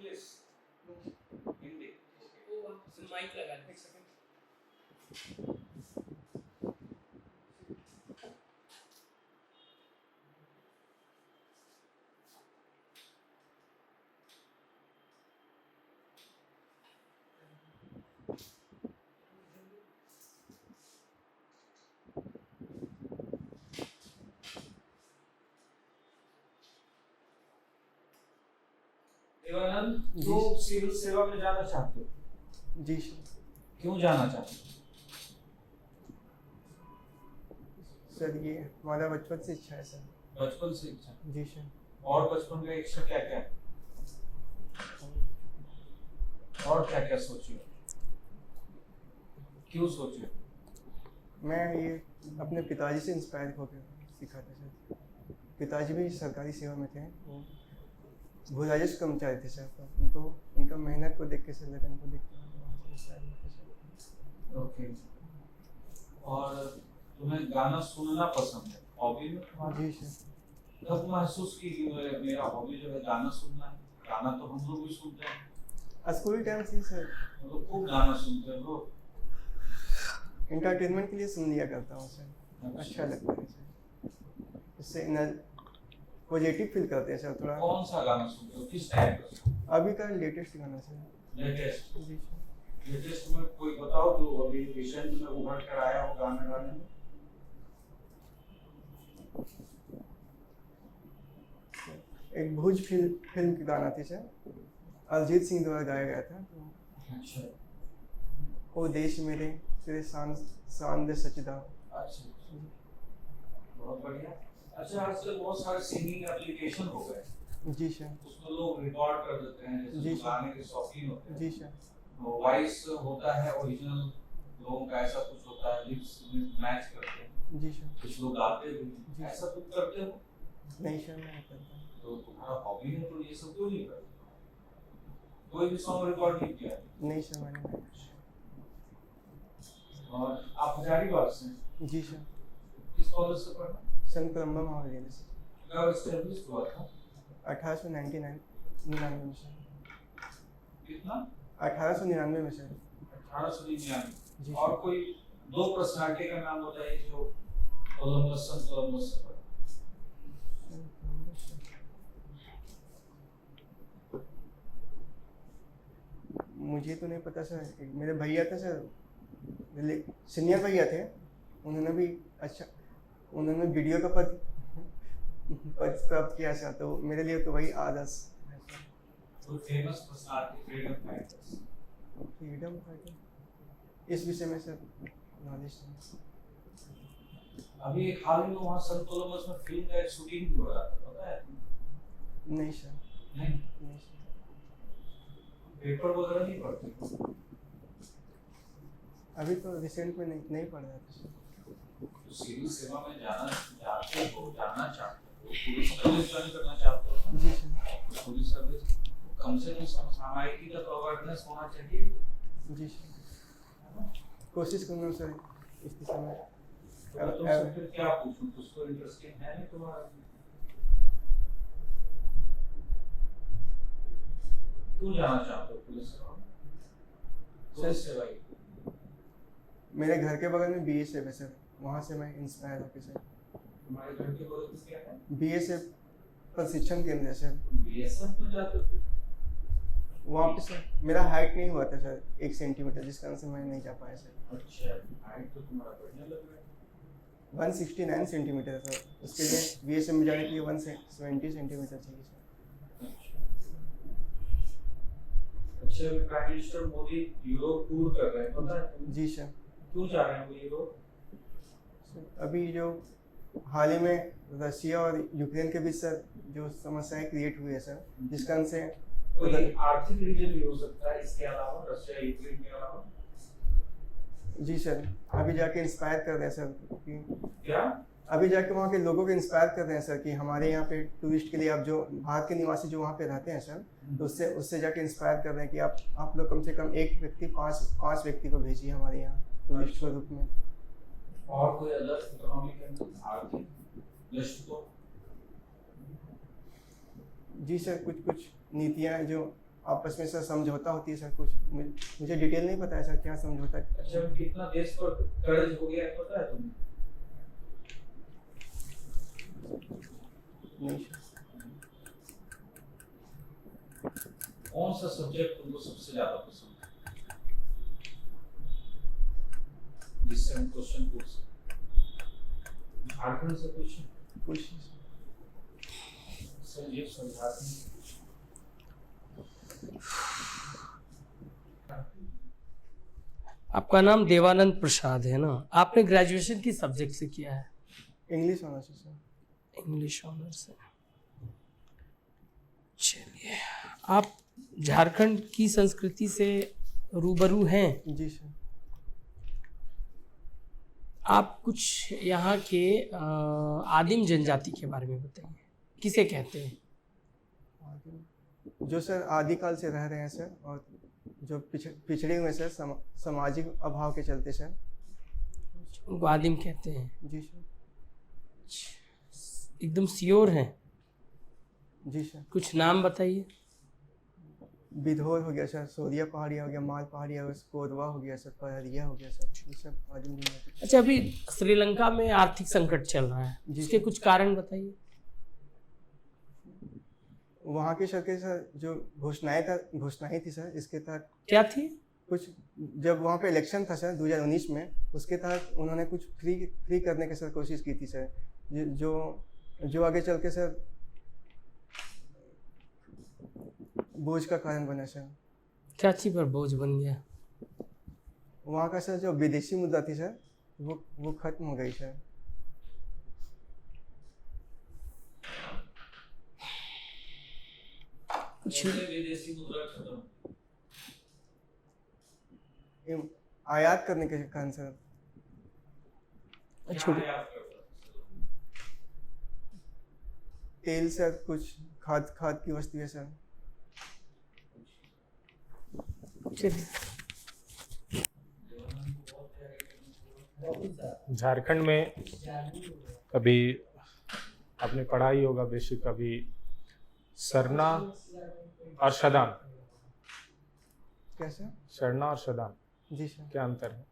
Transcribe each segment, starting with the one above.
English Hindi वो वापस mic लगा ले। एक सेकंड। देवानंद, क्यों सिविल सेवा में जाना चाहते हो? जी सर। क्यों जाना चाहते हो? सर ये हमारा बचपन से इच्छा है सर। बचपन से इच्छा। जी सर। और बचपन में इच्छा क्या क्या है? और क्या क्या सोची हो? क्यों सोची हो? मैं ये अपने पिताजी से इंस्पायर होकर सीखा था सर। पिताजी भी सरकारी सेवा में थे, वो राजस्व कर्मचारी थे सर। तो उनको उनका मेहनत को देख के सर, लगन को देख के वहाँ से इंस्पायर होते सर। ओके। और तुम्हें गाना सुनना पसंद है, हॉबी में तुम्हारा? जी सर। कब महसूस की कि मेरा हॉबी जो है गाना सुनना है? गाना तो हम लोग भी सुनते हैं, स्कूल टाइम से ही सर। हम लोग खूब गाना सुनते हैं लोग। इंटरटेनमेंट के लिए सुन लिया करता हूँ सर, अच्छा लगता है सर। इससे पॉजिटिव फील करते हैं सर थोड़ा। कौन सा गाना सुनते हो, किस टाइप का? अभी का लेटेस्ट गाना सर। लेटेस्ट। जी सर। लेटेस्ट में कोई बताओ जो अभी रिसेंट में उभर कर आया हो गाना गाने में। एक भूज फिल्म की गाना थी सर, अरिजीत सिंह द्वारा गाया गया था। तो अच्छा ओ देश मेरे तेरे शान दे सजदा। अच्छा, बहुत बढ़िया। अच्छा, आजकल बहुत सारे सिंगिंग एप्लीकेशन हो गए, जी सर। उसमें लोग रिकॉर्ड कर देते हैं, जी जैसे सर। गाने के शौकीन होते हैं। जी सर। वॉइस होता है ओरिजिनल लोगों का, ऐसा कुछ होता है, लिप्स मैच करते हैं, जी सर। कुछ लोग गाते भी हैं। जी। ऐसा तुम करते हो? नहीं सर, मैं नहीं करता। तो तुम्हारा हॉबी है तो ये सब क्यों नहीं करते? कोई भी सॉन्ग रिकॉर्ड नहीं किया? नहीं सर, मैंने नहीं। और आप हजारीबाग से हैं? जी सर। किस कॉलेज से पढ़ा? सन कोलंबा महाविद्यालय से। कब एस्टेब्लिश हुआ था? 1899 में सर। कितना? 1899 में सर। 1899। जी और सर। कोई दो पर्सनालिटी का नाम बताइए जो कोलंबस सन कोलंबस से पढ़े। मुझे तो नहीं पता सर। एक मेरे भैया थे सर, सीनियर भैया थे, उन्होंने भी अच्छा, उन्होंने वीडियो का पद प्राप्त किया सर। तो मेरे लिए तो वही आदर्श है सर। तो famous personality, freedom fighters. Freedom fighter इस विषय में सर नॉलेज नहीं। अभी एक हाल ही में वहाँ सन कोलंबस में फिल्म का एक शूटिंग भी हो रहा था, पता है? नहीं सर। नहीं, नहीं सर। पेपर वगैरह नहीं पढ़ते? अभी तो रिसेंट में नहीं पढ़ रहा था सर। तो सिविल सेवा में जाना चाहते हो, पुलिस सर्विस ज्वाइन करना चाहते हो? जी सर। पुलिस सर्विस कम से कम सामायिक का तो अवेयरनेस होना चाहिए। जी सर, कोशिश करूँगा सर इस दिशा में। तो तुमसे फिर क्या पूछूं, कुछ तो इंटरेस्टिंग है नहीं तुम्हारा? क्यों जाना चाहते हो पुलिस सेवा में? पुलिस सेवा ही। मेरे घर के बगल में बीएसएफ है सर, वहाँ से मैं इंस्पायर होकर सर। तुम्हारे घर के बगल में क्या है? बीएसएफ प्रशिक्षण केंद्र है सर। बीएसएफ में जाते हो? वहाँ पे सर मेरा हाइट नहीं हुआ था सर 1 सेंटीमीटर, जिस कारण से मैं नहीं जा पाया सर। अच्छा, हाइट तो तुम्हारा बढ़िया लग रहा है। 169 सेंटीमीटर है सर। उसके लिए बीएसएफ में जाने के लिए 170 सेंटीमीटर चाहिए सर। अच्छा, prime minister Modi Europe tour कर रहे हैं, पता है तुम्हें? जी सर। क्यों जा रहे हैं वो यूरोप? अभी जो हाल ही में रशिया और यूक्रेन के बीच सर जो समस्याएं क्रिएट हुई है सर, जिस कारण से कोई आर्थिक रीजन भी हो सकता है इसके अलावा, रशिया यूक्रेन के अलावा? जी सर, अभी जाके इंस्पायर कर रहे हैं सर कि क्या? अभी जाके वहाँ के लोगों को इंस्पायर कर रहे हैं सर कि हमारे यहाँ पे टूरिस्ट के लिए आप जो भारत के निवासी जो वहाँ पे रहते हैं सर, तो उससे जाके इंस्पायर कर रहे हैं कि आप लोग कम से कम एक व्यक्ति पाँच व्यक्ति को भेजिए हमारे यहाँ टूरिस्ट के रूप में। और कोई अदर इकोनॉमिक आर्थिक दृष्टिकोण? जी सर, कुछ नीतियाँ जो आपस में सर समझौता होती है सर कुछ, मुझे डिटेल नहीं पता है सर क्या समझौता है। अच्छा, कितना देश पर कर्ज हो गया है पता है तुम्हें? नहीं सर। कौन सा सब्जेक्ट तुमको सबसे ज्यादा पसंद है जिससे हम क्वेश्चन पूछ सकते? झारखंड से क्वेश्चन कुछ सर ये समझाते हैं। आपका नाम देवानंद प्रसाद है ना? आपने ग्रेजुएशन किस सब्जेक्ट से किया है? इंग्लिश होना चाहिए सर। इंग्लिश ऑनर से। चलिए, आप झारखंड की संस्कृति से रूबरू हैं। जी सर। आप कुछ यहाँ के आदिम जनजाति के बारे में बताइए, किसे कहते हैं? जो सर आदिकाल से रह रहे हैं सर, और जो पिछड़े हुए सर सामाजिक अभाव के चलते सर, उनको आदिम कहते हैं। जी सर। एकदम श्योर हैं? जी सर। कुछ नाम बताइए। बिधोर हो गया सर, सोरिया पहाड़िया हो गया, माल पहाड़िया हो गया, कोरवा हो गया सर, पहरिया हो गया सर, ये सब आदिम जनजाति। अच्छा, अभी श्रीलंका में आर्थिक संकट चल रहा है, इसके कुछ कारण बताइए। वहाँ की सरकार सर जो घोषणाएं थी सर, इसके तहत क्या थी? कुछ जब वहाँ पे इलेक्शन था सर 2019 में, उसके तहत उन्होंने कुछ फ्री करने की सर कोशिश की थी सर, जो आगे चल के सर बोझ का कारण बना सर। क्या चीज पर बोझ बन गया? वहाँ का सर जो विदेशी मुद्रा थी सर, वो खत्म हो गई सर। विदेशी मुद्रा खत्म? आयात करने के कारण सर। अच्छा, तेल सर, कुछ खाद की वस्तुएं सर। चलिए। झारखंड में कभी आपने पढ़ा ही होगा बेसिक, कभी सरना और शदान। क्या सर? सरना और शदान जी सर। क्या अंतर है?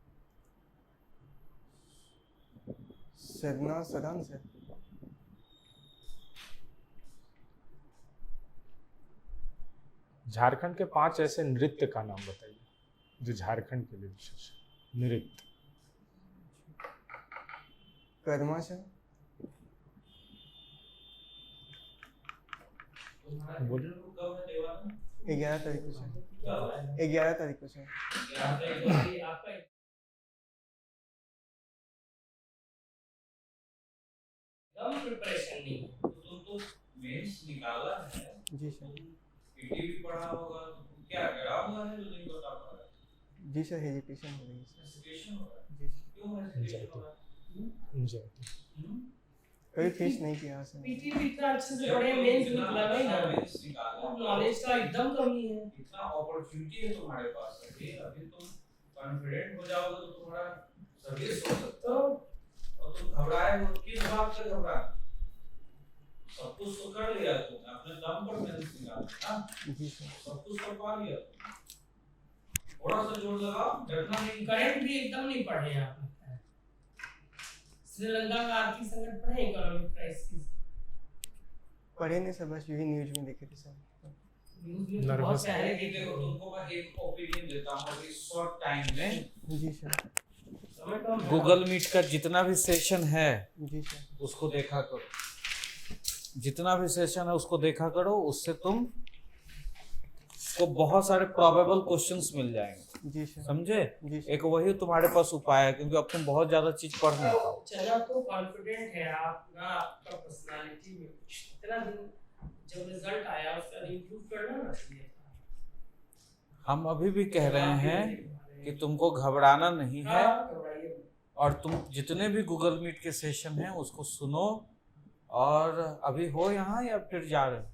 सरना सदान सर। झारखंड के 5 ऐसे नृत्य का नाम बताइए जो झारखंड के लिए विशेष है। नृत्य। कर्मा सर। बोलिए। 11 तारीख को सर। 11 तारीख को सर। प्रिपरेशन नहीं है। तो तुम तो मेंस निकाला है, जी सर। पीटी भी पढ़ा होगा, क्या गड़ा हुआ है जो नहीं बता पा रहा? जी सर, हेजिटेशन हो रही है सर। हेजिटेशन हो रहा है? जी सर। क्यों हेजिटेशन हो रहा है? कभी फेस नहीं किया सर। पीटी भी इतना अच्छे से पढ़े, मेंस निकला नहीं ना, मेंस निकाला, नॉलेज का एकदम कमी है। इतना अपॉर्चुनिटी है तुम्हारे पास अभी तुम कॉन्फिडेंट हो जाओगे तो तुम्हारा सर्विस हो सकता है। और तुम घबराए हो, किस बात से घबरा? सब कुछ तो कर लिया तुमने, अपने दम पर मेहनत निकाला ना। जी सर। सब कुछ तो पा लिया तुमने। थोड़ा सा जोर लगाओ, डरना नहीं। करंट भी एकदम नहीं पढ़े आप। श्रीलंका का आर्थिक संकट पढ़े, इकोनॉमिक क्राइसिस पढ़े नहीं सर, बस यही न्यूज में देखे थे सर। बहुत सारे देखे। देखो तुमको मैं एक ओपिनियन देता हूँ अभी शॉर्ट टाइम में। जी सर। गूगल मीट का जितना भी सेशन है जी सर। उसको देखा करो, जितना भी सेशन है उसको देखा करो, उससे तुम को बहुत सारे प्रोबेबल क्वेश्चंस मिल जाएंगे। जी सर। समझे? जी सर। एक वही तुम्हारे पास उपाय है, क्योंकि अब तुम बहुत ज्यादा चीज पढ़ नहीं पाओ। चला तो कॉन्फिडेंट है आप ना, आपका पर्सनालिटी में इतना दिन जब रिजल्ट आया उसका इंप्रूव करना ना चाहिए। हम अभी भी कह रहे हैं कि तुमको घबराना नहीं है, और तुम जितने भी गूगल मीट के सेशन हैं उसको सुनो। और अभी हो यहाँ या फिर जा रहे हो?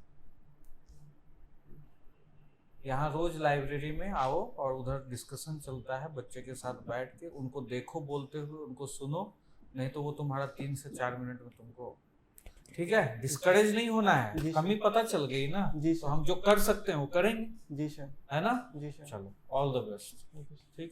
यहाँ रोज लाइब्रेरी में आओ और उधर डिस्कशन चलता है, बच्चे के साथ बैठ के उनको देखो बोलते हुए, उनको सुनो, नहीं तो वो तुम्हारा 3 से 4 मिनट में तुमको ठीक है, डिस्करेज नहीं होना जी है, सर। कमी पता चल गई ना, जी तो सर। हम जो कर सकते हैं वो करेंगे, जी सर। है ना। जी सर। चलो, all the best. Okay sir. ठीक है।